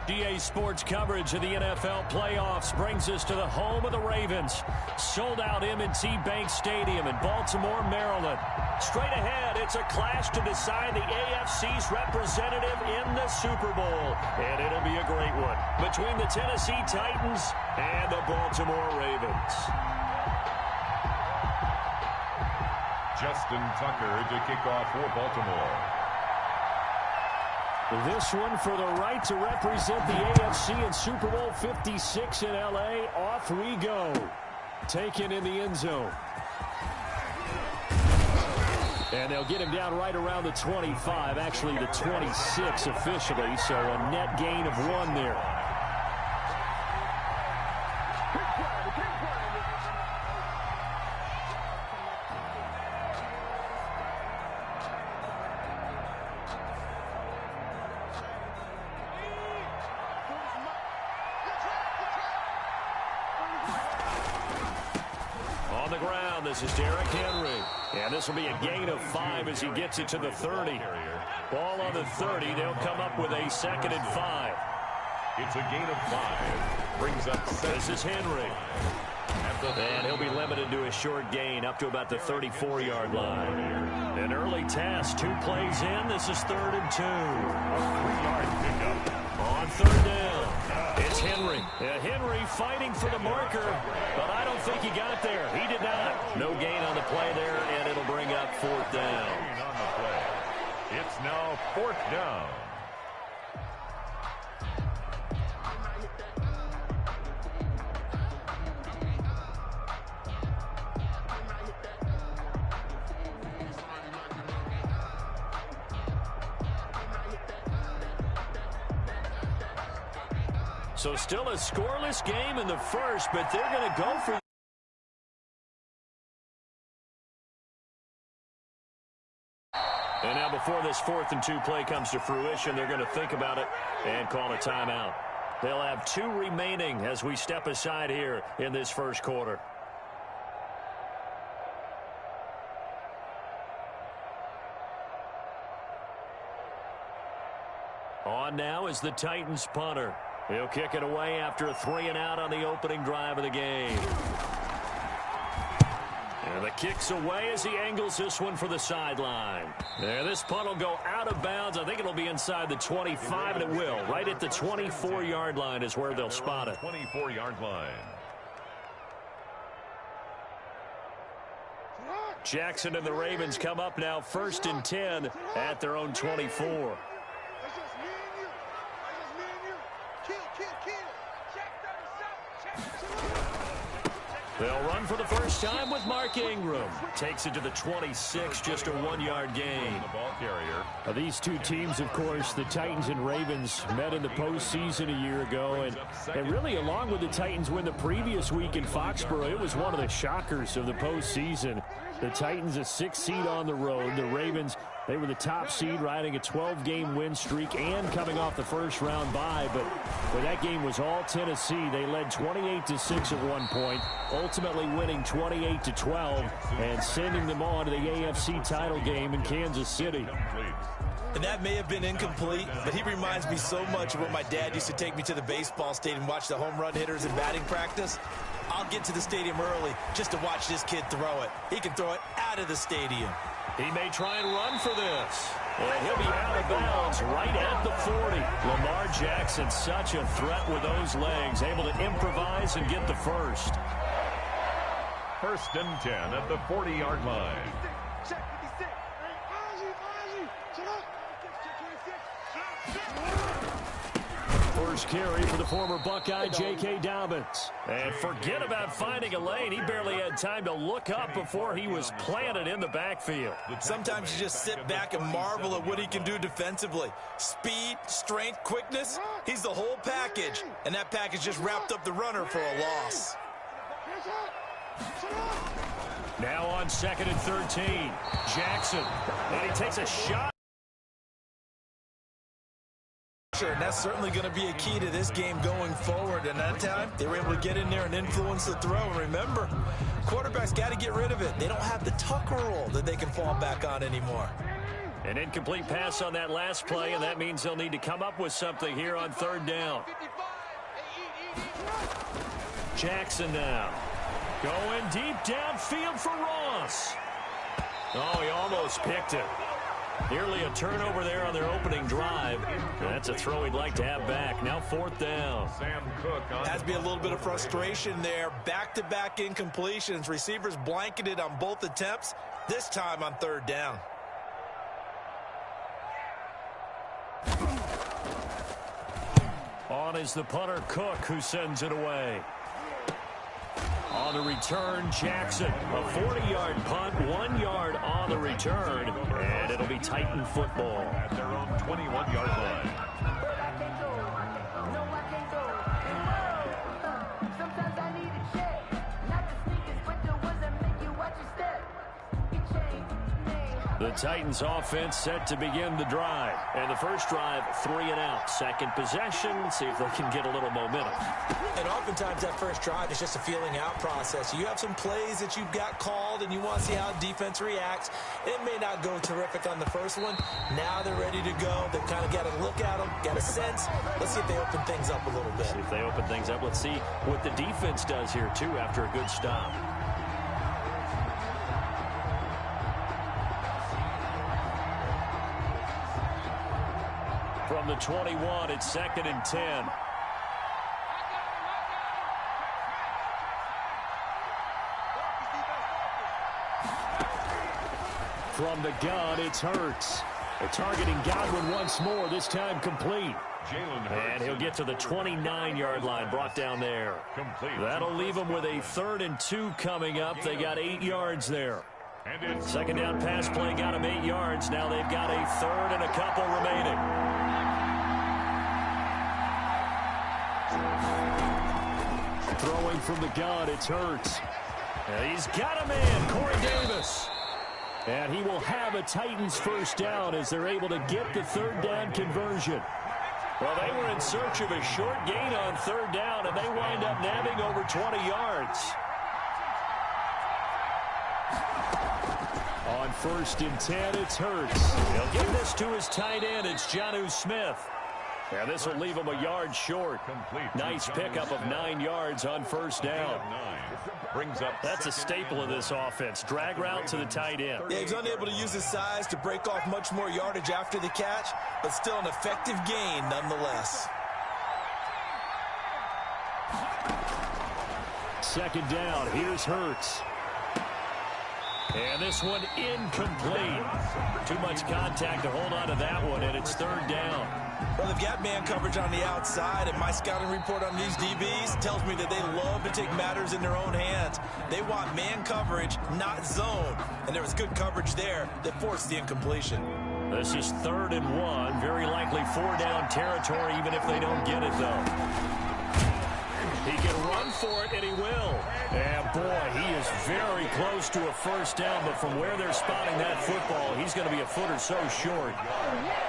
EA Sports coverage of the NFL playoffs brings us to the home of the Ravens. Sold out M&T Bank Stadium in Baltimore, Maryland. Straight ahead, it's a clash to decide the AFC's representative in the Super Bowl. And it'll be a great one between the Tennessee Titans and the Baltimore Ravens. Justin Tucker to kick off for Baltimore. This one for the right to represent the AFC in Super Bowl 56 in L.A. Off we go. Taken in the end zone. And they'll get him down right around the 25, actually the 26 officially, so a net gain of 1 there. On the ground, this is Derrick Henry. And this will be a gain of 5 as he gets it to the 30. Ball on the 30. They'll come up with a 2nd and 5. It's a gain of 5. Brings up 7. This is Henry. And he'll be limited to a short gain up to about the 34-yard line. An early test. 2 plays in. This is 3rd and 2. A 3-yard pickup. On 3rd down. It's Henry. Henry fighting for the marker, but I don't think he got there. He did not. No gain on the play there, and it'll bring up 4th down. On the play. It's now 4th down. So still a scoreless game in the first, but they're going to go for. And now before this 4th and 2 play comes to fruition, they're going to think about it and call a timeout. They'll have 2 remaining as we step aside here in this first quarter. On now is the Titans punter. He'll kick it away after a 3-and-out on the opening drive of the game. And the kick's away as he angles this one for the sideline. And this punt will go out of bounds. I think it'll be inside the 25, and it will. Right at the 24-yard line is where they'll spot it. 24-yard line. Jackson and the Ravens come up now 1st and 10 at their own 24. They'll run for the first time with Mark Ingram. Takes it to the 26, just a 1-yard gain. The ball carrier. These two teams, of course, the Titans and Ravens, met in the postseason a year ago. And really, along with the Titans win the previous week in Foxborough, it was one of the shockers of the postseason. The Titans, a 6th seed on the road. The Ravens, they were the top seed, riding a 12-game win streak and coming off the first-round bye. But that game was all Tennessee. They led 28-6 at one point, ultimately winning 28-12 and sending them on to the AFC title game in Kansas City. And that may have been incomplete, but he reminds me so much of when my dad used to take me to the baseball stadium and watch the home run hitters in batting practice. I'll get to the stadium early just to watch this kid throw it. He can throw it out of the stadium. He may try and run for this. And he'll be out of bounds right at the 40. Lamar Jackson, such a threat with those legs, able to improvise and get the first. 1st and 10 at the 40-yard line. First carry for the former Buckeye, J.K. Dobbins. And forget about finding a lane. He barely had time to look up before he was planted in the backfield. Sometimes you just sit back and marvel at what he can do defensively. Speed, strength, quickness. He's the whole package. And that package just wrapped up the runner for a loss. Now on 2nd and 13. Jackson. And he takes a shot. And that's certainly going to be a key to this game going forward. And that time, they were able to get in there and influence the throw. And remember, quarterbacks got to get rid of it. They don't have the tuck rule that they can fall back on anymore. An incomplete pass on that last play, and that means they'll need to come up with something here on third down. Jackson now. Going deep downfield for Ross. Oh, he almost picked it. Nearly a turnover there on their opening drive. That's a throw he'd like to have back. Now fourth down. Has to be a little bit of frustration there. Back-to-back incompletions. Receivers blanketed on both attempts, this time on third down. On is the punter, Cook, who sends it away. On the return, Jackson. A 40-yard punt, 1 yard on the return, and it'll be Titan football. At their own 21-yard line. The Titans offense set to begin the drive. And the first drive, 3 and out. Second possession, see if they can get a little momentum. And oftentimes that first drive is just a feeling out process. You have some plays that you've got called and you want to see how defense reacts. It may not go terrific on the first one. Now they're ready to go. They've kind of got to look at them, got a sense. Let's see if they open things up a little bit. See if they open things up. Let's see what the defense does here, too, after a good stop. From the 21, it's 2nd and 10. From the gun, it's Hurts. They're targeting Godwin once more, this time complete. And he'll get to the 29-yard line, brought down there. That'll leave them with a 3rd and 2 coming up. They got 8 yards there. Second down pass play got them 8 yards. Now they've got a 3rd and a couple remaining. Throwing from the gun, it's Hurts. And he's got a man, Corey Davis. And he will have a Titans first down as they're able to get the 3rd down conversion. Well, they were in search of a short gain on 3rd down, and they wind up nabbing over 20 yards. On 1st and 10, it's Hurts. He'll give this to his tight end. It's Jonnu Smith. And this will leave him a yard short. Nice pickup of 9 yards on 1st down. That's a staple of this offense. Drag route to the tight end. Yeah, he's unable to use his size to break off much more yardage after the catch, but still an effective gain nonetheless. 2nd down. Here's Hurts. And this one incomplete. Too much contact to hold on to that one, and it's 3rd down. Well, they've got man coverage on the outside, and my scouting report on these DBs tells me that they love to take matters in their own hands. They want man coverage, not zone. And there was good coverage there that forced the incompletion. This is 3rd and 1. Very likely 4-down territory, even if they don't get it, though. He can run for it, and he will. And, boy, he is very close to a first down, but from where they're spotting that football, he's going to be a foot or so short.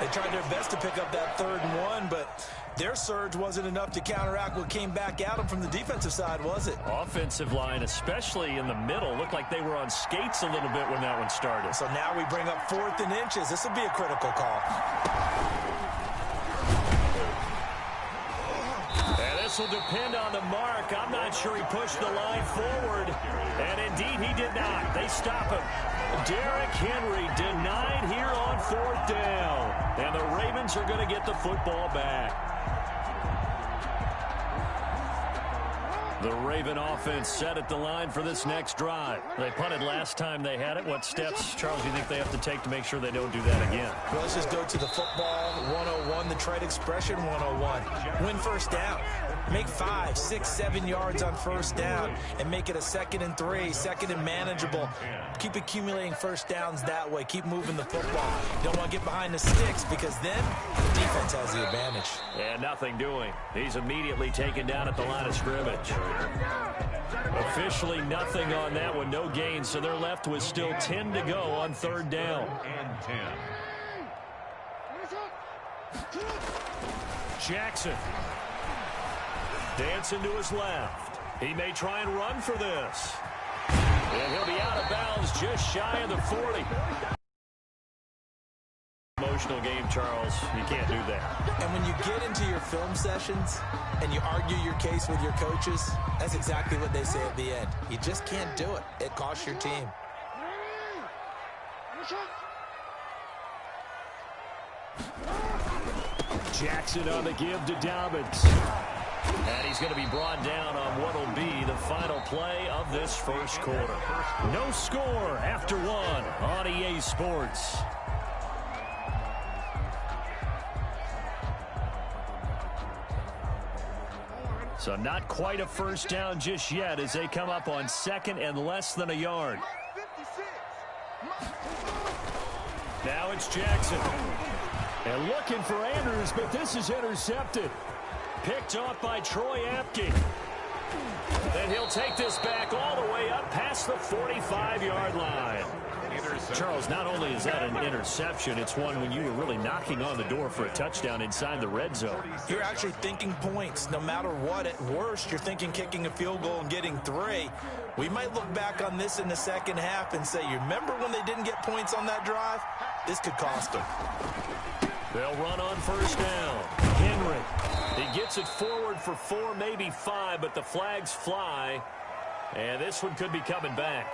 They tried their best to pick up that 3rd and 1, but their surge wasn't enough to counteract what came back at them from the defensive side, was it? Offensive line, especially in the middle, looked like they were on skates a little bit when that one started. So now we bring up 4th and inches. This will be a critical call. This will depend on the mark. I'm not sure he pushed the line forward. And indeed, he did not. They stop him. Derrick Henry denied here on 4th down. And the Ravens are going to get the football back. The Raven offense set at the line for this next drive. They punted last time they had it. What steps, Charles, do you think they have to take to make sure they don't do that again? Well, let's just go to the football 101, the trade expression 101. Win first down. Make 5, 6, 7 yards on first down and make it a 2nd and 3, 2nd and manageable. Keep accumulating first downs that way. Keep moving the football. You don't want to get behind the sticks because then the defense has the advantage. And nothing doing. He's immediately taken down at the line of scrimmage. Officially nothing on that one. No gain, so they're left with still 10 to go on 3rd down. And 10. Jackson. Dancing to his left. He may try and run for this. And he'll be out of bounds just shy of the 40. emotional game, Charles. You can't do that. And when you get into your film sessions and you argue your case with your coaches, that's exactly what they say at the end. You just can't do it. It costs your team. Jackson on the give to Dobbins. And he's going to be brought down on what will be the final play of this first quarter. No score after one on EA Sports. So not quite a first down just yet as they come up on second and less than a yard. Now it's Jackson. And looking for Andrews, but this is intercepted. Picked off by Troy Apke. And he'll take this back all the way up past the 45-yard line. Charles, not only is that an interception, it's one when you were really knocking on the door for a touchdown inside the red zone. You're actually thinking points. No matter what, at worst, you're thinking kicking a field goal and getting 3. We might look back on this in the second half and say, you remember when they didn't get points on that drive? This could cost them. They'll run on first down. Henry. He gets it forward for 4, maybe 5, but the flags fly. And this one could be coming back.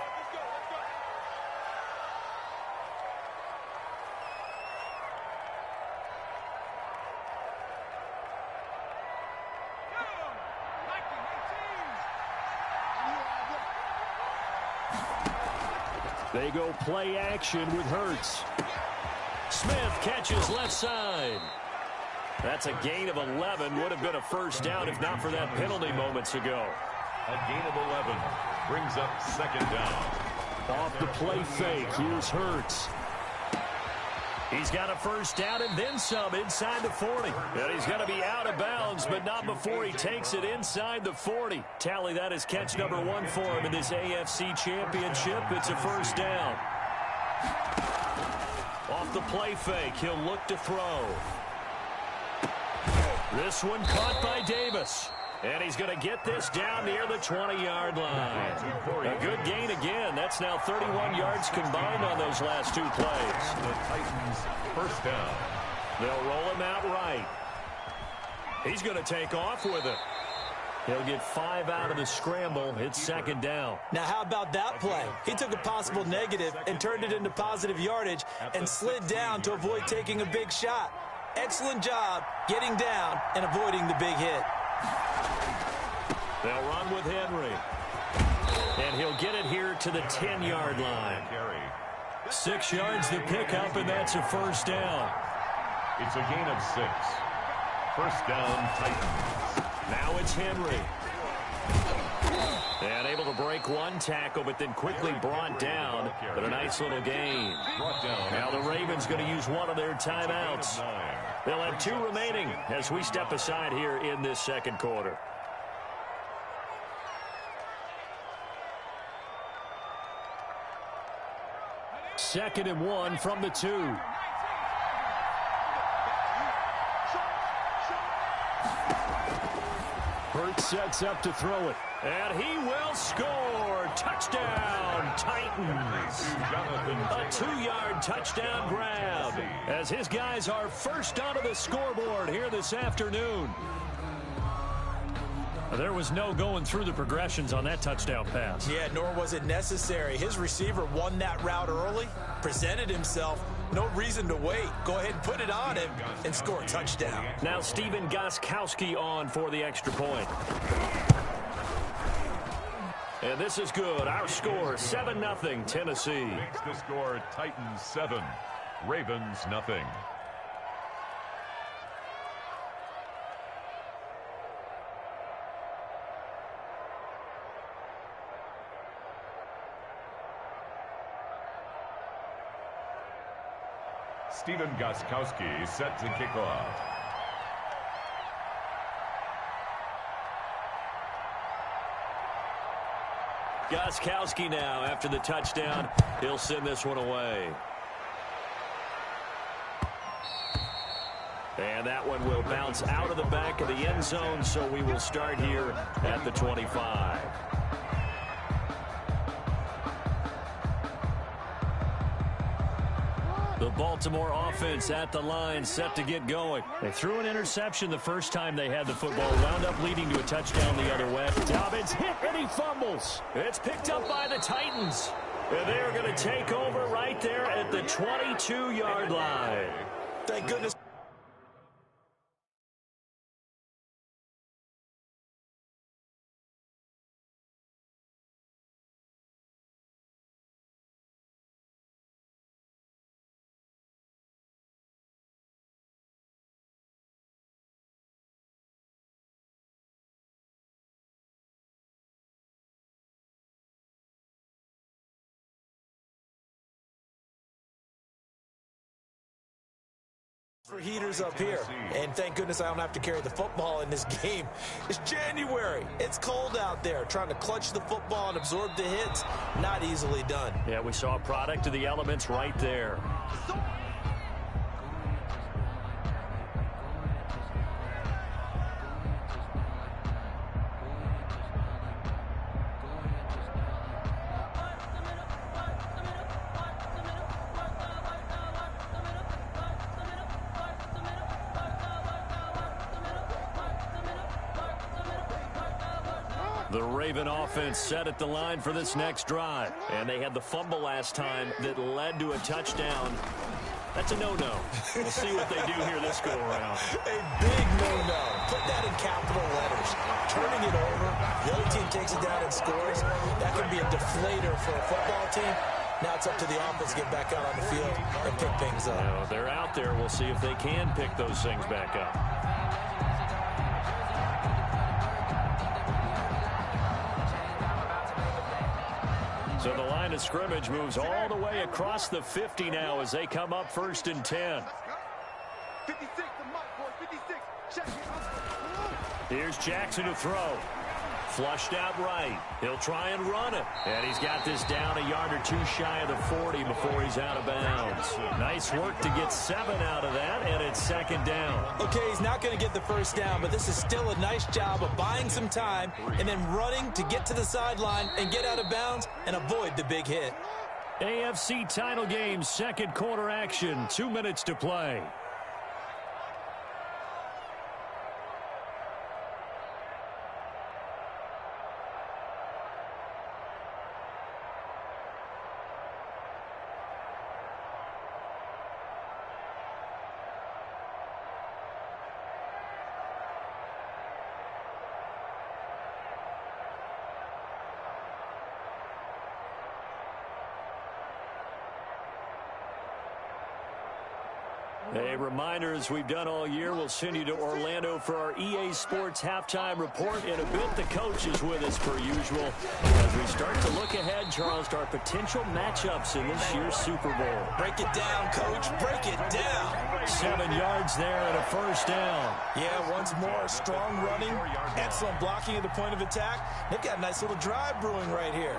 They go play action with Hurts. Smith catches left side. That's a gain of 11. Would have been a first down if not for that penalty moments ago. A gain of 11 brings up second down. Off the play fake. Here's Hurts. He's got a first down and then some inside the 40. And he's going to be out of bounds, but not before he takes it inside the 40. Tally that as catch number 1 for him in this AFC Championship. It's a first down. Off the play fake, he'll look to throw. This one caught by Davis. And he's going to get this down near the 20-yard line. A good gain again. That's now 31 yards combined on those last 2 plays. The Titans first down. They'll roll him out right. He's going to take off with it. He'll get 5 out of the scramble. It's second down. Now, how about that play? He took a possible negative and turned it into positive yardage and slid down to avoid taking a big shot. Excellent job getting down and avoiding the big hit. They'll run with Henry. And he'll get it here to the 10-yard line. 6 yards the pickup, and that's a first down. It's a gain of 6. First down, Titans. Now it's Henry. And able to break one tackle, but then quickly brought down. But a nice little gain. Now the Ravens going to use one of their timeouts. They'll have 2 remaining as we step aside here in this second quarter. Second and 1 from the 2. Hurts sets up to throw it. And he will score. Touchdown, Titans. A 2-yard touchdown grab as his guys are first onto the scoreboard here this afternoon. There was no going through the progressions on that touchdown pass. Yeah, nor was it necessary. His receiver won that route early, presented himself. No reason to wait. Go ahead and put it on him and score a touchdown. Now Stephen Gostkowski on for the extra point. And this is good. Our score, 7-0, Tennessee. Makes the score Titans 7, Ravens nothing. Stephen Gostkowski set to kick off. Gostkowski now after the touchdown. He'll send this one away. And that one will bounce out of the back of the end zone, so we will start here at the 25. The Baltimore offense at the line, set to get going. They threw an interception the first time they had the football, wound up leading to a touchdown the other way. Dobbins hit and he fumbles. It's picked up by the Titans. And they're going to take over right there at the 22-yard line. Thank goodness. For heaters up here, and thank goodness I don't have to carry the football in this game. It's January. It's cold out there. Trying to clutch the football and absorb the hits, not easily done. Yeah, we saw a product of the elements right there. The Raven offense set at the line for this next drive. And they had the fumble last time that led to a touchdown. That's a no-no. We'll see what they do here this go-around. A big no-no. Put that in capital letters. Turning it over, the other team takes it down and scores. That can be a deflator for a football team. Now it's up to the offense to get back out on the field and pick things up. Well, they're out there. We'll see if they can pick those things back up. So the line of scrimmage moves all the way across the 50 now as they come up 1st and 10. Here's Jackson to throw. Flushed out right. He'll try and run it. And he's got this down a yard or two shy of the 40 before he's out of bounds. Nice work to get 7 out of that, and it's 2nd down. Okay, he's not going to get the first down, but this is still a nice job of buying some time and then running to get to the sideline and get out of bounds and avoid the big hit. AFC title game, 2nd quarter action, 2 minutes to play. A reminder, as we've done all year, we'll send you to Orlando for our EA Sports halftime report. In a bit, the coach is with us per usual as we start to look ahead, Charles, to our potential matchups in this year's Super Bowl. Break it down, Coach. Break it down. 7 yards there and a 1st down. Yeah, once more, strong running, excellent blocking at the point of attack. They've got a nice little drive brewing right here.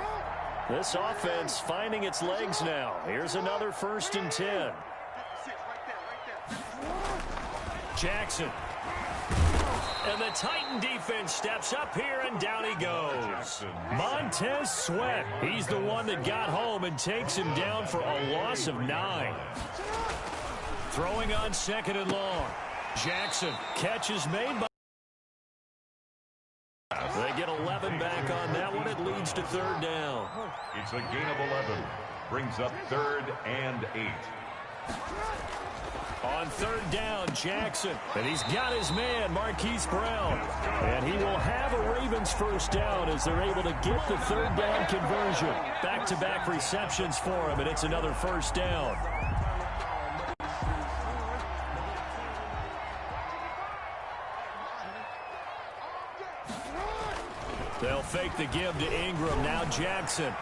This offense finding its legs now. Here's another 1st and 10. Jackson. And the Titan defense steps up here, and down he goes. Montez Sweat. He's the one that got home and takes him down for a loss of 9. Throwing on 2nd and long. Jackson. Catch is made by... They get 11 back on that one. It leads to 3rd down. It's a gain of 11. Brings up 3rd and 8. On 3rd down, Jackson. And he's got his man, Marquise Brown. And he will have a Ravens 1st down as they're able to get the 3rd down conversion. Back-to-back receptions for him, and it's another 1st down. They'll fake the give to Ingram. Now Jackson.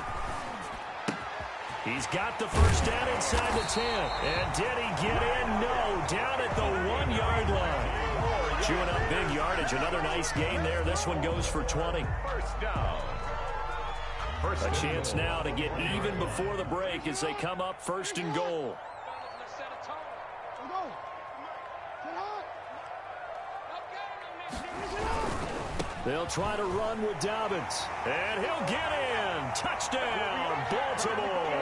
He's got the 1st down inside the 10. And did he get in? No. Down at the 1-yard line. Chewing up big yardage. Another nice gain there. This one goes for 20. 1st down. A chance now to get even before the break as they come up 1st and goal. They'll try to run with Dobbins. And he'll get in. Touchdown, Baltimore.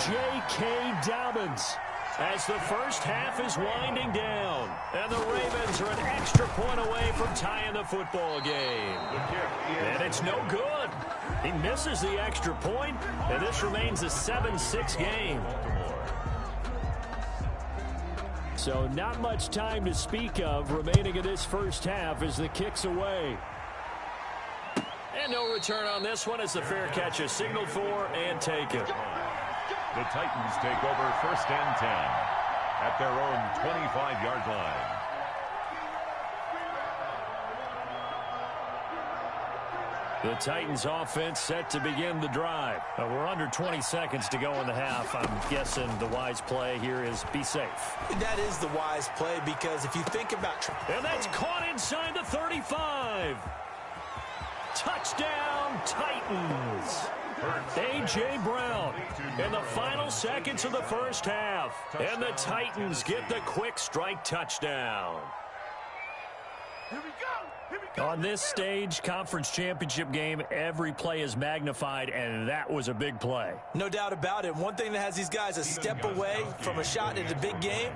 J.K. Dobbins. As the first half is winding down, and the Ravens are an extra point away from tying the football game. And it's no good. He misses the extra point, and this remains a 7-6 game. So not much time to speak of remaining in this first half as the kick's away. And no return on this one as the fair catch is signaled for and taken. The Titans take over 1st and 10 at their own 25-yard line. The Titans offense set to begin the drive. We're under 20 seconds to go in the half. I'm guessing the wise play here is be safe. That is the wise play because if you think about... And that's caught inside the 35. Touchdown, Titans. A.J. Brown in the final seconds of the first half. And the Titans get the quick strike touchdown. Here we go. On this stage, conference championship game, every play is magnified, and that was a big play. No doubt about it. One thing that has these guys a step away from a shot at a big game,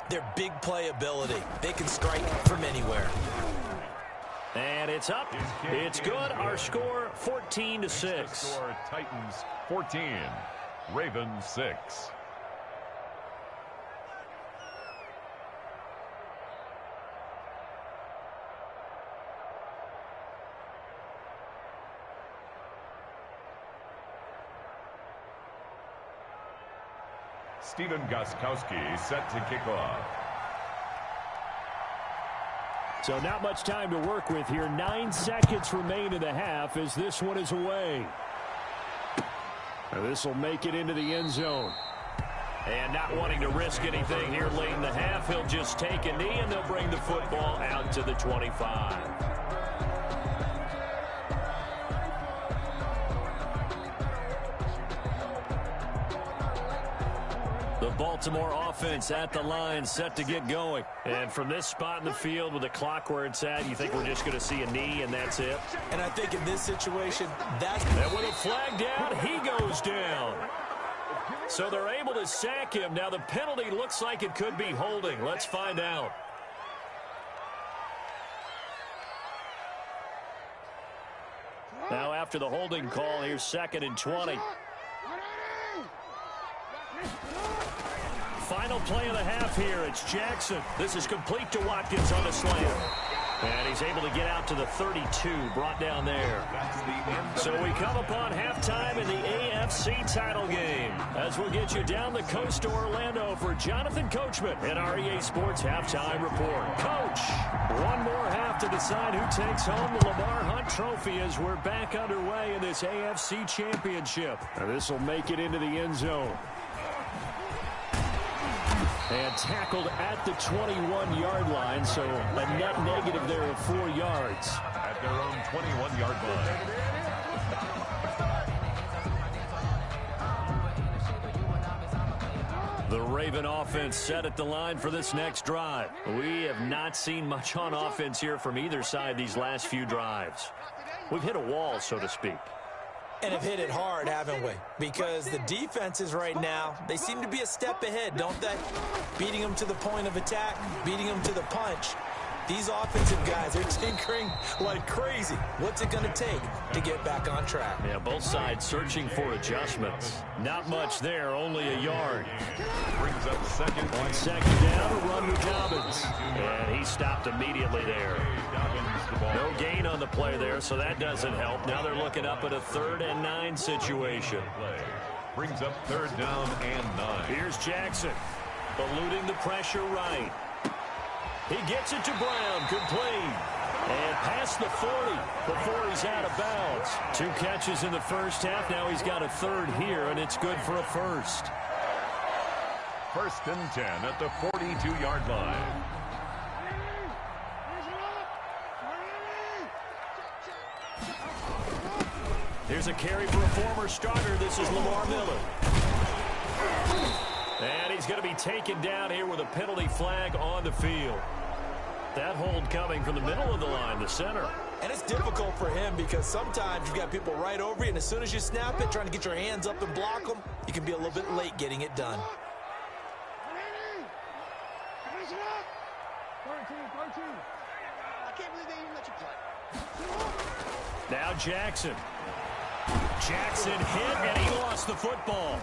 their big play ability. They can strike from anywhere. And it's up. It's good. Our score, 14-6. Score, Titans 14, Ravens 6. Stephen Gostkowski set to kick off. So not much time to work with here. 9 seconds remain in the half as this one is away. This will make it into the end zone. And not wanting to risk anything here late in the half, he'll just take a knee and they'll bring the football out to the 25. The Baltimore offense at the line set to get going. And from this spot in the field with the clock where it's at, you think we're just going to see a knee and that's it? And I think in this situation, that's... And with a flag down, he goes down. So they're able to sack him. Now the penalty looks like it could be holding. Let's find out. Now after the holding call, here's 2nd and 20. Final play of the half here. It's Jackson. This is complete to Watkins on the slant. And he's able to get out to the 32, brought down there. So we come upon halftime in the AFC title game. As we'll get you down the coast to Orlando for Jonathan Coachman at our EA Sports Halftime Report. Coach, one more half to decide who takes home the Lamar Hunt Trophy as we're back underway in this AFC Championship. Now this will make it into the end zone. And tackled at the 21-yard line, so a net negative there of 4 yards. At their own 21-yard line. The Raven offense set at the line for this next drive. We have not seen much on offense here from either side these last few drives. We've hit a wall, so to speak. And have hit it hard, haven't we? Because the defenses right now, they seem to be a step ahead, don't they? Beating them to the point of attack, beating them to the punch. These offensive guys are tinkering like crazy. What's it going to take to get back on track? Yeah, both sides searching for adjustments. Not much there, only a yard. Brings up 2nd. On 2nd down, a run with Dobbins. And he stopped immediately there. No gain on the play there, so that doesn't help. Now they're looking up at a 3rd and 9 situation. Brings up 3rd down and 9. Here's Jackson, eluding the pressure right. He gets it to Brown, complete. And past the 40 before he's out of bounds. 2 catches in the first half. Now he's got a 3rd here, and it's good for a 1st. 1st and 10 at the 42-yard line. Here's a carry for a former starter. This is Lamar Miller. And he's going to be taken down here with a penalty flag on the field. That hold coming from the middle of the line, the center. And it's difficult for him because sometimes you've got people right over you, and as soon as you snap it, trying to get your hands up and block them, you can be a little bit late getting it done. I can't believe they even let you play. Now Jackson. Jackson hit, and he lost the football.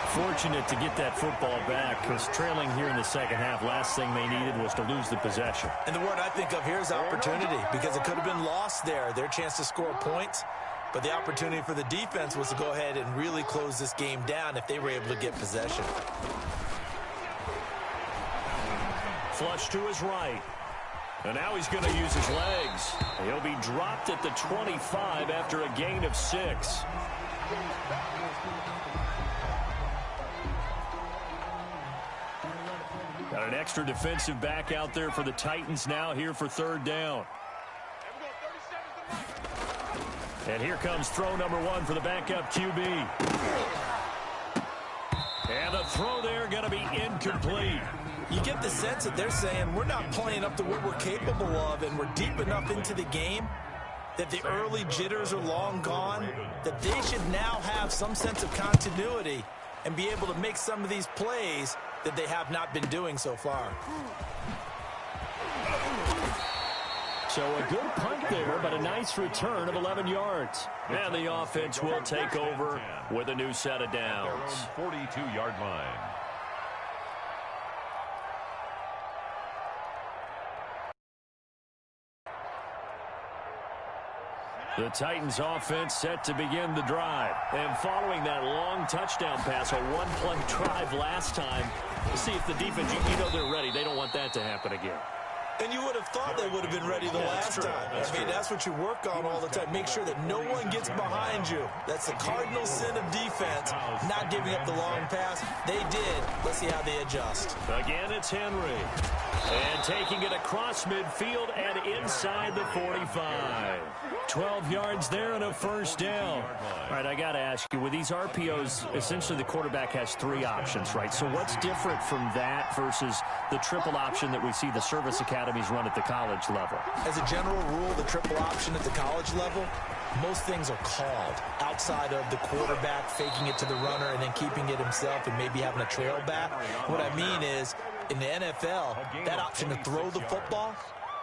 Fortunate to get that football back, because trailing here in the second half, last thing they needed was to lose the possession. And the word I think of here is opportunity, because it could have been lost there, their chance to score points. But the opportunity for the defense was to go ahead and really close this game down if they were able to get possession. Flush to his right. And now he's going to use his legs. He'll be dropped at the 25 after a gain of 6. Got an extra defensive back out there for the Titans now here for third down. And here comes throw number 1 for the backup QB. And the throw there going to be incomplete. You get the sense that they're saying we're not playing up to what we're capable of, and we're deep enough into the game that the early jitters are long gone, that they should now have some sense of continuity and be able to make some of these plays that they have not been doing so far. So a good punt there, but a nice return of 11 yards. And the offense will take over with a new set of downs. 42-yard line. The Titans offense set to begin the drive. And following that long touchdown pass, a one-play drive last time, see if the defense, you know they're ready. They don't want that to happen again. And you would have thought they would have been ready the last time. I mean, that's what you work on all the time. Make sure that no one gets behind you. That's the cardinal sin of defense, not giving up the long pass. They did. Let's see how they adjust. Again, it's Henry. And taking it across midfield and inside the 45. 12 yards there and a first down. All right, I got to ask you, with these RPOs, essentially the quarterback has 3 options, right? So what's different from that versus the triple option that we see the service academies run at the college level? As a general rule, the triple option at the college level, most things are called outside of the quarterback faking it to the runner and then keeping it himself and maybe having a trail back. What I mean is, in the NFL, that option to throw the football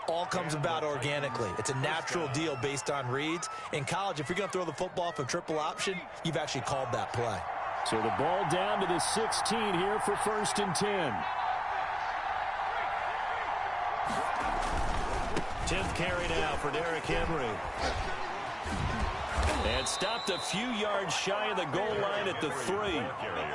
all comes about organically. It's a natural deal based on reads. In college, if you're going to throw the football for triple option, you've actually called that play. So the ball down to the 16 here for 1st and 10. 10th carry now for Derrick Henry. And stopped a few yards shy of the goal line at the 3.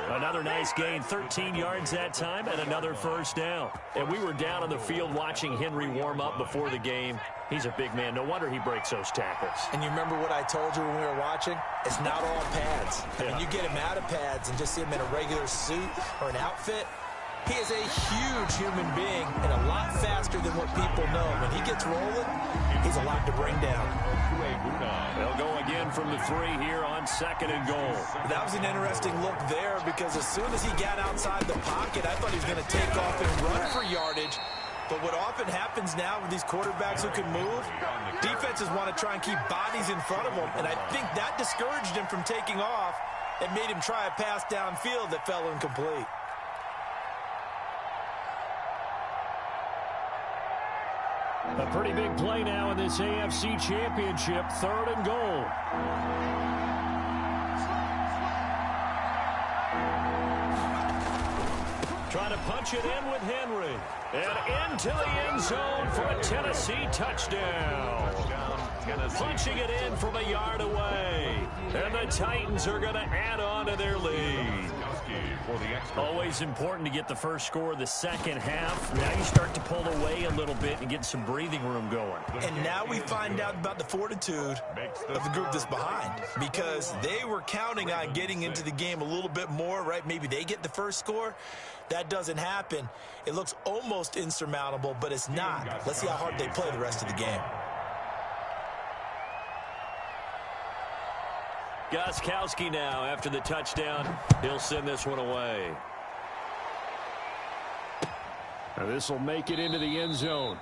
Another nice gain, 13 yards that time, and another first down. And we were down on the field watching Henry warm up before the game. He's a big man. No wonder he breaks those tackles. And you remember what I told you when we were watching? It's not all pads. I mean, you get him out of pads and just see him in a regular suit or an outfit. He is a huge human being and a lot faster than what people know. When he gets rolling, he's a lot to bring down. They'll go again from the 3 here on 2nd and goal. That was an interesting look there because as soon as he got outside the pocket, I thought he was going to take off and run for yardage. But what often happens now with these quarterbacks who can move, defenses want to try and keep bodies in front of them. And I think that discouraged him from taking off and made him try a pass downfield that fell incomplete. A pretty big play now in this AFC Championship, 3rd and goal. Trying to punch it in with Henry. And into the end zone for a Tennessee touchdown. Punching it in from a yard away. And the Titans are going to add on to their lead. Always important to get the first score of the second half. Now you start to pull away a little bit and get some breathing room going. And now we find out about the fortitude of the group that's behind, because they were counting on getting into the game a little bit more, right? Maybe they get the first score. That doesn't happen. It looks almost insurmountable, but it's not. Let's see how hard they play the rest of the game. Gostkowski now after the touchdown. He'll send this one away. This will make it into the end zone.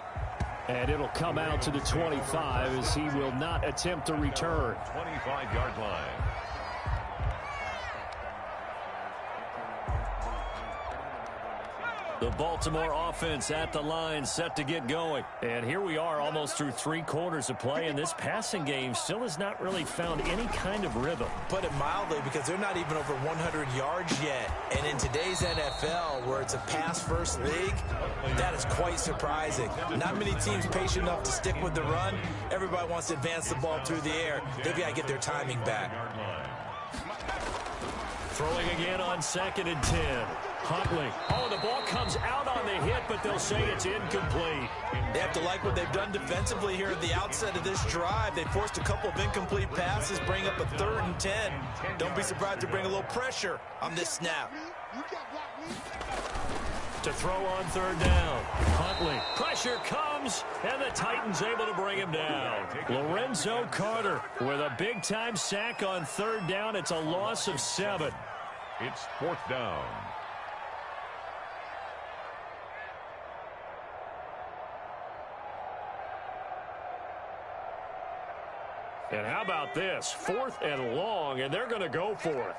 And it'll come out to the 25 as he will not attempt to return. 25-yard line. The Baltimore offense at the line, set to get going. And here we are almost through 3 quarters of play, and this passing game still has not really found any kind of rhythm. Put it mildly, because they're not even over 100 yards yet. And in today's NFL, where it's a pass-first league, that is quite surprising. Not many teams patient enough to stick with the run. Everybody wants to advance the ball through the air. They've got to get their timing back. Throwing again on 2nd and 10. Huntley. Oh, the ball comes out on the hit, but they'll say it's incomplete. They have to like what they've done defensively here at the outset of this drive. They forced a couple of incomplete passes, bring up a 3rd and 10. Don't be surprised to bring a little pressure on this snap. To throw on 3rd down. Huntley. Pressure comes, and the Titans able to bring him down. Lorenzo Carter with a big-time sack on 3rd down. It's a loss of 7. It's 4th down. And how about this? 4th and long, and they're going to go for it.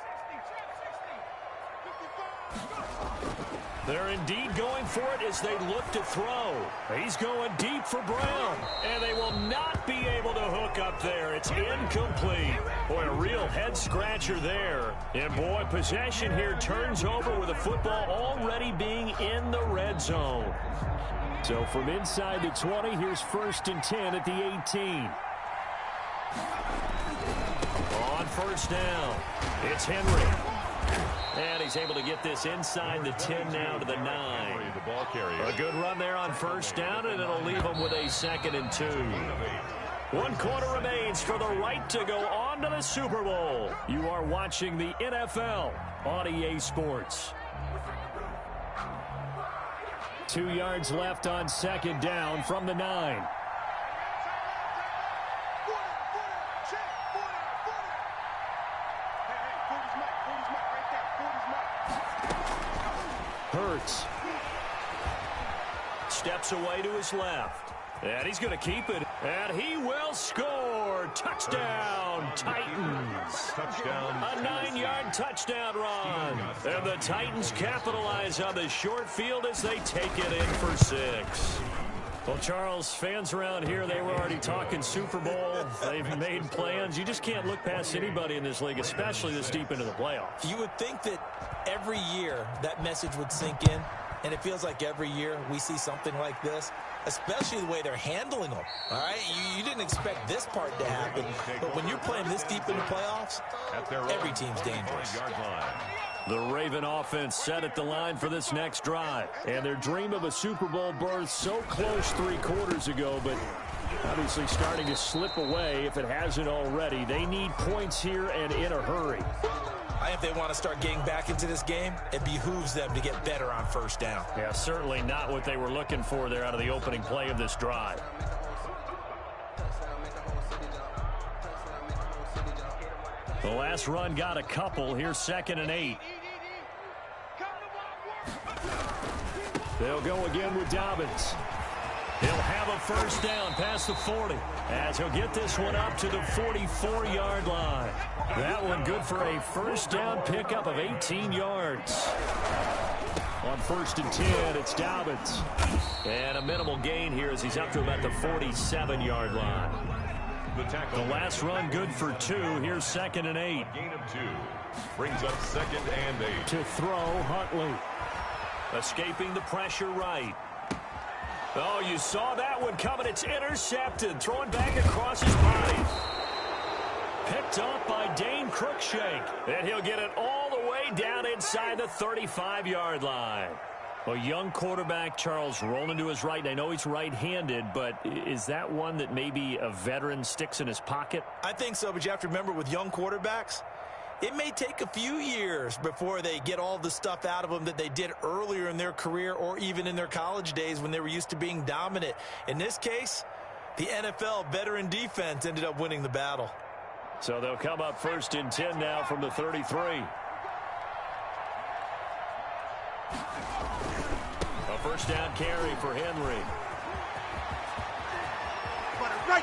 They're indeed going for it as they look to throw. He's going deep for Brown, and they will not be able to hook up there. It's incomplete. Boy, a real head-scratcher there. And, boy, possession here turns over with the football already being in the red zone. So from inside the 20, here's 1st and 10 at the 18. On 1st down, it's Henry. And he's able to get this inside the 10 now to the 9. A good run there on 1st down, and it'll leave him with a 2nd and 2. 1 quarter remains for the right to go on to the Super Bowl. You are watching the NFL on EA Sports. 2 yards left on 2nd down from the 9. Hurts. Steps away to his left. And he's going to keep it. And he will score. Touchdown, Titans. Touchdown. A 9-yard touchdown run. And the Titans capitalize on the short field as they take it in for 6. Well, Charles, fans around here, they were already talking Super Bowl. They've made plans. You just can't look past anybody in this league, especially this deep into the playoffs. You would think that every year that message would sink in, and it feels like every year we see something like this, especially the way they're handling them. All right, you didn't expect this part to happen, but when you're playing this deep in the playoffs, every team's dangerous. The Raven offense set at the line for this next drive. And their dream of a Super Bowl berth so close 3 quarters ago, but obviously starting to slip away if it hasn't already. They need points here and in a hurry. If they want to start getting back into this game, it behooves them to get better on 1st down. Yeah, certainly not what they were looking for there out of the opening play of this drive. The last run got a couple. Here's 2nd and 8. They'll go again with Dobbins. He'll have a 1st down past the 40 as he'll get this one up to the 44-yard line. That one good for a 1st down pickup of 18 yards. On 1st and 10, it's Dobbins. And a minimal gain here as he's up to about the 47-yard line. The last run good for 2. Here's 2nd and 8. Gain of 2. Brings up 2nd and 8. To throw, Huntley. Escaping the pressure right. Oh, you saw that one coming. It's intercepted. Throwing back across his body. Picked up by Dane Cruikshank. And he'll get it all the way down inside the 35-yard line. A young quarterback, Charles, rolling to his right. And I know he's right-handed, but is that one that maybe a veteran sticks in his pocket? I think so, but you have to remember with young quarterbacks, it may take a few years before they get all the stuff out of them that they did earlier in their career or even in their college days when they were used to being dominant. In this case, the NFL veteran defense ended up winning the battle. So they'll come up 1st and 10 now from the 33. A 1st down carry for Henry.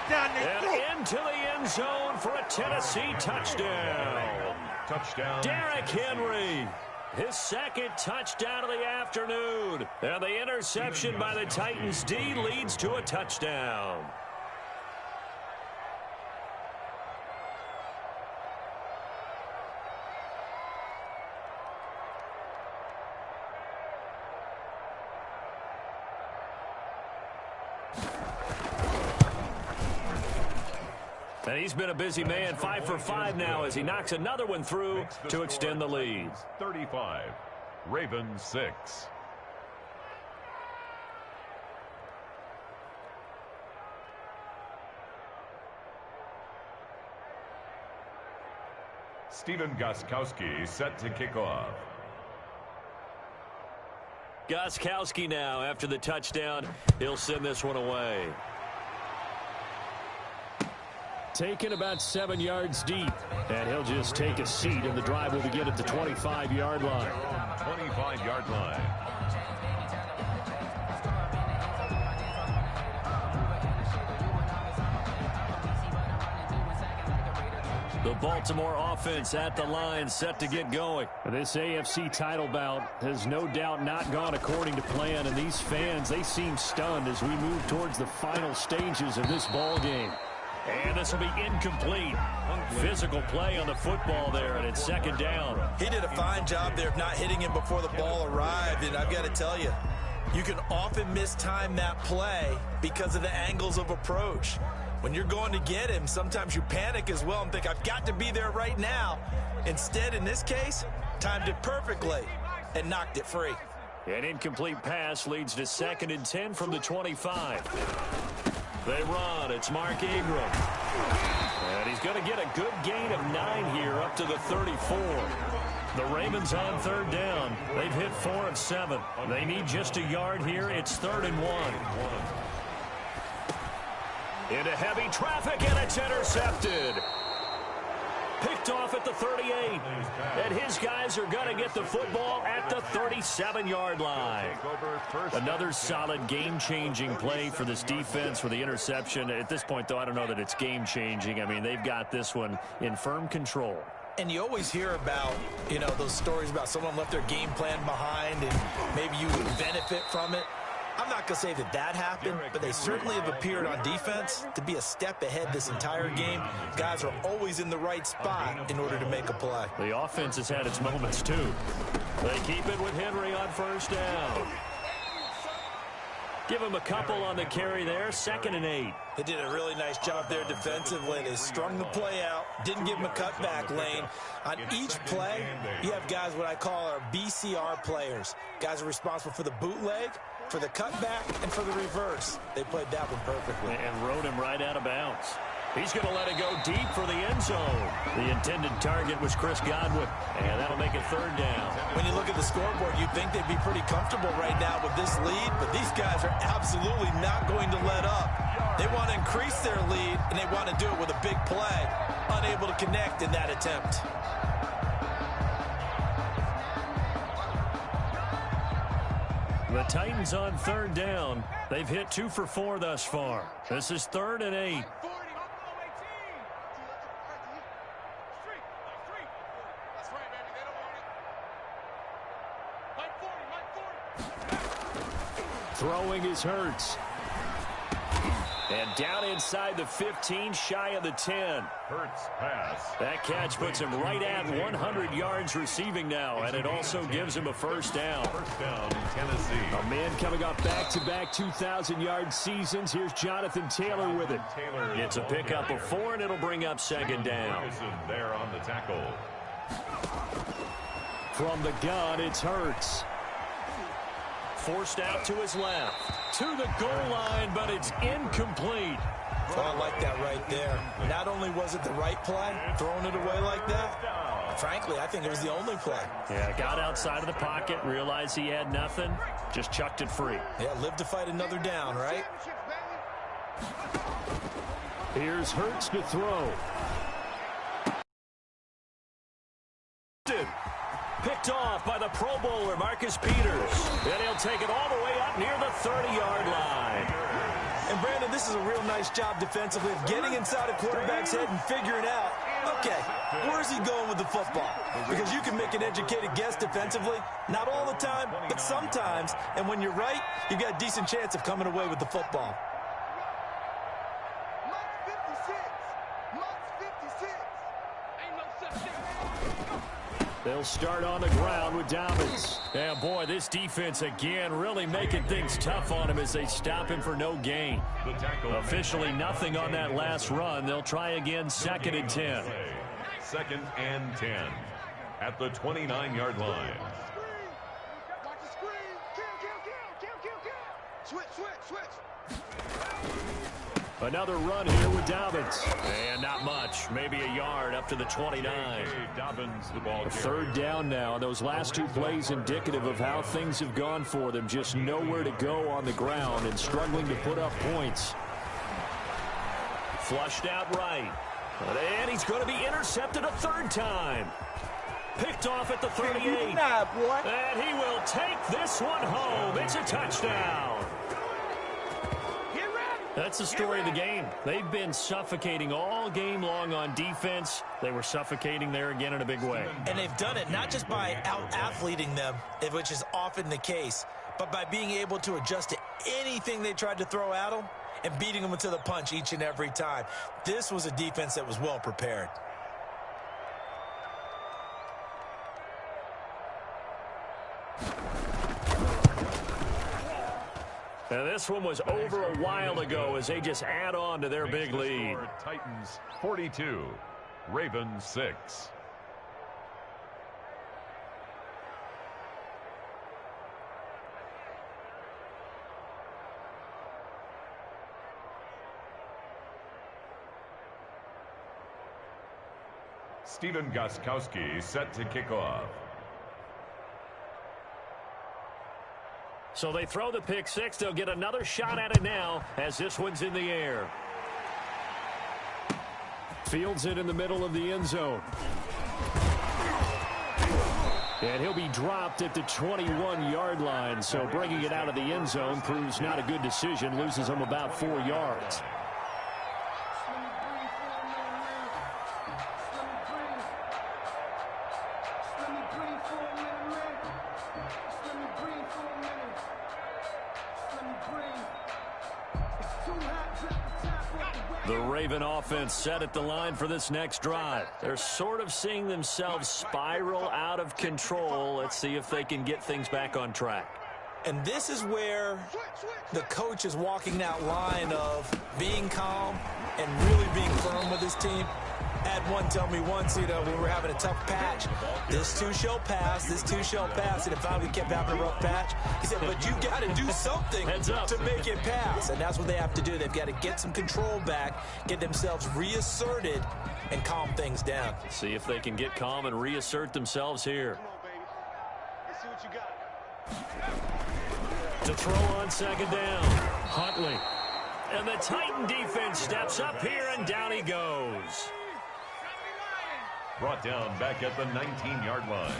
And into the end zone for a Tennessee touchdown. Touchdown. Derrick Henry. His second touchdown of the afternoon. And the interception by the Titans D leads to a touchdown. And he's been a busy man, 5 for 5 now as he knocks another one through to extend the lead. 35, Ravens 6. Stephen Gostkowski set to kick off. Gostkowski now after the touchdown. He'll send this one away. Taken about 7 yards deep. And he'll just take a seat, and the drive will begin at the 25-yard line. 25-yard line. The Baltimore offense at the line, set to get going. This AFC title bout has no doubt not gone according to plan, and these fans, they seem stunned as we move towards the final stages of this ball game. And this will be incomplete. Physical play on the football there, and it's second down. He did a fine job there of not hitting him before the ball arrived, and I've got to tell you, you can often mistime that play because of the angles of approach. When you're going to get him, sometimes you panic as well and think, I've got to be there right now. Instead, in this case, timed it perfectly and knocked it free. An incomplete pass leads to 2nd and 10 from the 25. They run. It's Mark Ingram. And he's going to get a good gain of 9 here up to the 34. The Ravens on 3rd down. They've hit 4 of 7. They need just a yard here. It's 3rd and 1. Into heavy traffic, and it's intercepted. Picked off at the 38. And his guys are going to get the football at the 37-yard line. Another solid game-changing play for this defense for the interception. At this point, though, I don't know that it's game-changing. I mean, they've got this one in firm control. And you always hear about, you know, those stories about someone left their game plan behind and maybe you would benefit from it. I'm not going to say that that happened, but they certainly have appeared on defense to be a step ahead this entire game. Guys are always in the right spot in order to make a play. The offense has had its moments, too. They keep it with Henry on 1st down. Give him a couple on the carry there, 2nd and 8. They did a really nice job there defensively. They strung the play out, didn't give him a cutback lane. On each play, you have guys what I call our BCR players. Guys are responsible for the bootleg, for the cutback, and for the reverse. They played that one perfectly. And rode him right out of bounds. He's going to let it go deep for the end zone. The intended target was Chris Godwin, and that'll make it 3rd down. When you look at the scoreboard, you'd think they'd be pretty comfortable right now with this lead, but these guys are absolutely not going to let up. They want to increase their lead, and they want to do it with a big play. Unable to connect in that attempt. The Titans on 3rd down. They've hit 2 for 4 thus far. This is 3rd and 8. Throwing is Hurts. And down inside the 15, shy of the 10. Hurts pass. That catch puts him right at 100 yards receiving now, and it also gives him a 1st down. 1st down, Tennessee. A man coming off back-to-back 2,000-yard seasons. Here's Jonathan Taylor with it. It's a pickup of 4, and it'll bring up 2nd down. There on the tackle. From the gun, it's Hurts. Forced out to his left. To the goal line, but it's incomplete. Well, I like that right there. Not only was it the right play, throwing it away like that, frankly, I think it was the only play. Yeah, got outside of the pocket, realized he had nothing, just chucked it free. Yeah, live to fight another down, right? Here's Hurts to throw. Picked off by the Pro Bowler, Marcus Peters. And he'll take it all the way up near the 30-yard line. And, Brandon, this is a real nice job defensively of getting inside a quarterback's head and figuring out, okay, where's he going with the football? Because you can make an educated guess defensively. Not all the time, but sometimes. And when you're right, you've got a decent chance of coming away with the football. They'll start on the ground with Dobbins. And, boy, this defense again really making things tough on him as they stop him for no gain. Officially nothing on that last run. They'll try again, 2nd and 10. 2nd and 10 at the 29-yard line. Watch the screen. Switch. Another run here with Dobbins. And not much. Maybe a yard up to the 29. Dobbins, the ball. 3rd down now. And those last 2 plays indicative of how things have gone for them. Just nowhere to go on the ground and struggling to put up points. Flushed out right. And he's going to be intercepted a 3rd time. Picked off at the 38. And he will take this one home. It's a touchdown. That's the story of the game. They've been suffocating all game long on defense. They were suffocating there again in a big way. And they've done it not just by out-athleting them, which is often the case, but by being able to adjust to anything they tried to throw at them and beating them to the punch each and every time. This was a defense that was well prepared. And this one was over a while ago as they just add on to their big lead. Titans 42, Ravens 6. Stephen Gostkowski set to kick off. So they throw the pick 6. They'll get another shot at it now as this one's in the air. Fields it in the middle of the end zone. And he'll be dropped at the 21-yard line. So bringing it out of the end zone proves not a good decision. Loses him about 4 yards. The Raven offense set at the line for this next drive. They're sort of seeing themselves spiral out of control. Let's see if they can get things back on track. And this is where the coach is walking that line of being calm and really being firm with his team. Had one tell me once, when we were having a tough patch, this too shall pass, this too shall pass, and it finally kept having a rough patch. He said, but you got to do something to make it pass, and that's what they have to do. They've got to get some control back, get themselves reasserted, and calm things down. See if they can get calm and reassert themselves here. Come on, baby. Let's see what you got. To throw on 2nd down, Huntley. And the Titan defense steps up here, and down he goes. Brought down back at the 19-yard line.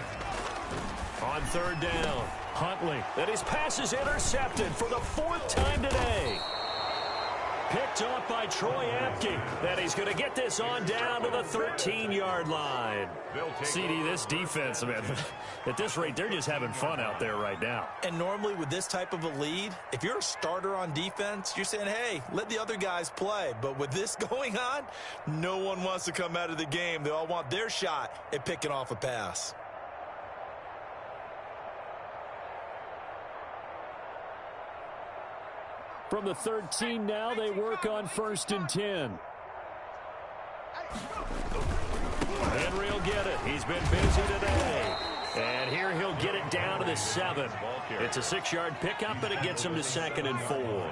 On 3rd down, Huntley. And his pass is intercepted for the 4th time today. Picked off by Troy Apke. And he's going to get this on down to the 13-yard line. CD, this defense, man, at this rate, they're just having fun out there right now. And normally with this type of a lead, if you're a starter on defense, you're saying, hey, let the other guys play. But with this going on, no one wants to come out of the game. They all want their shot at picking off a pass. From the 13 now, they work on 1st and 10. Henry will get it. He's been busy today. And here he'll get it down to the 7. It's a 6-yard pickup, and it gets him to 2nd and 4.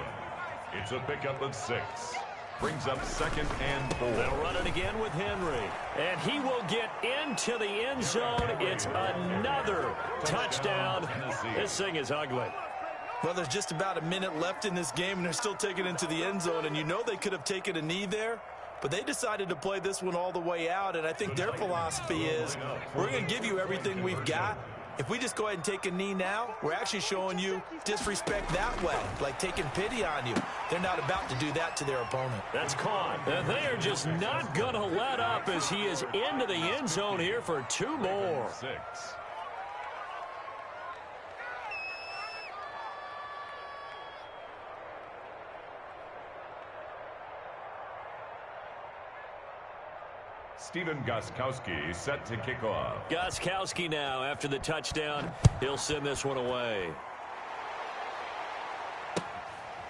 It's a pickup of 6. Brings up 2nd and 4. They'll run it again with Henry. And he will get into the end zone. It's another touchdown. This thing is ugly. Well, there's just about a minute left in this game, and they're still taking it into the end zone. And you know they could have taken a knee there, but they decided to play this one all the way out. And I think their philosophy is, we're going to give you everything we've got, If we just go ahead and take a knee now, we're actually showing you disrespect that way, like taking pity on you. They're not about to do that to their opponent. That's caught. And they are just not going to let up as he is into the end zone here for 2 more. 6. Stephen Gostkowski set to kick off. Gostkowski now after the touchdown. He'll send this one away.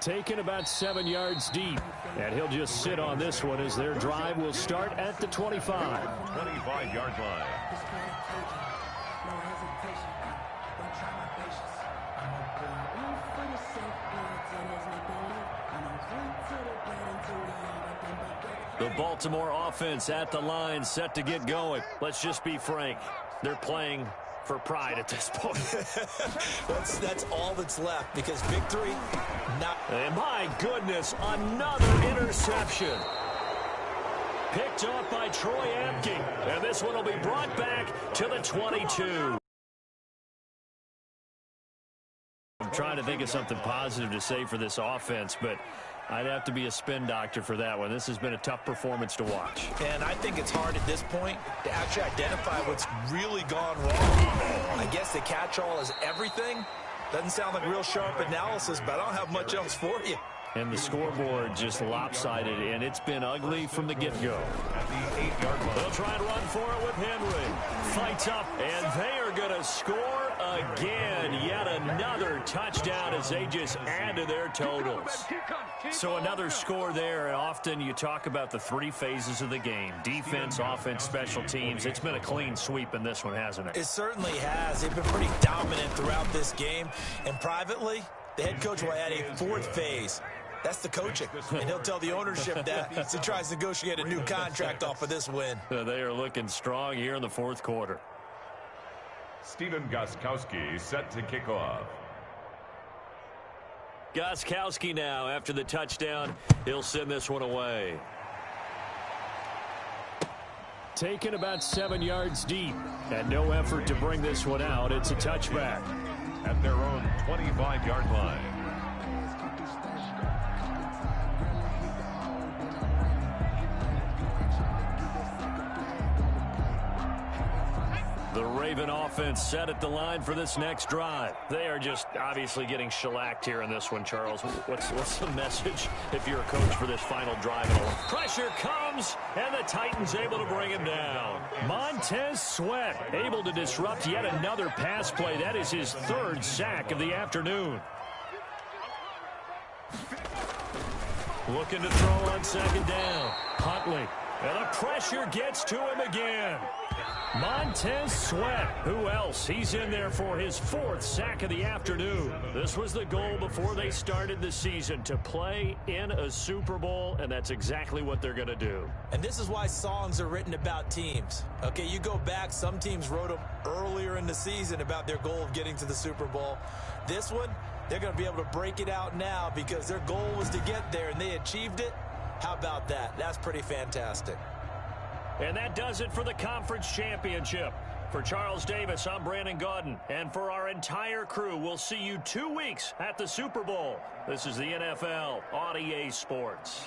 Taken about 7 yards deep. And he'll just sit on this one as their drive will start at the 25. 25-yard line. The Baltimore offense at the line, set to get going. Let's just be frank. They're playing for pride at this point. That's all that's left, because victory, not... And my goodness, another interception. Picked off by Troy Apke. And this one will be brought back to the 22. I'm trying to think of something positive to say for this offense, but I'd have to be a spin doctor for that one. This has been a tough performance to watch. And I think it's hard at this point to actually identify what's really gone wrong. I guess the catch-all is everything. Doesn't sound like real sharp analysis, but I don't have much else for you. And the scoreboard just lopsided, and it's been ugly from the get-go. At the 8-yard line. They'll try and run for it with Henry. Fights up, and they are going to score again. Yet another touchdown as they just add to their totals. So another score there, and often you talk about the 3 phases of the game. Defense, offense, special teams. It's been a clean sweep in this one, hasn't it? It certainly has. They've been pretty dominant throughout this game. And privately, the head coach will add a 4th phase. That's the coaching. And he'll tell the ownership that as he tries to negotiate a new contract off of this win. They are looking strong here in the 4th quarter. Stephen Gostkowski set to kick off. Gostkowski now after the touchdown. He'll send this one away. Taken about 7 yards deep. And no effort to bring this one out. It's a touchback. At their own 25-yard line. The Raven offense set at the line for this next drive. They are just obviously getting shellacked here in this one, Charles. What's the message if you're a coach for this final drive? Pressure comes, and the Titans able to bring him down. Montez Sweat able to disrupt yet another pass play. That is his 3rd sack of the afternoon. Looking to throw on 2nd down. Huntley. And the pressure gets to him again. Montez Sweat. Who else? He's in there for his 4th sack of the afternoon. This was the goal before they started the season, to play in a Super Bowl, and that's exactly what they're going to do. And this is why songs are written about teams. Okay, you go back, some teams wrote them earlier in the season about their goal of getting to the Super Bowl. This one, they're going to be able to break it out now because their goal was to get there, and they achieved it. How about that? That's pretty fantastic. And that does it for the conference championship. For Charles Davis, I'm Brandon Gaudin. And for our entire crew, we'll see you 2 weeks at the Super Bowl. This is the NFL on EA Sports.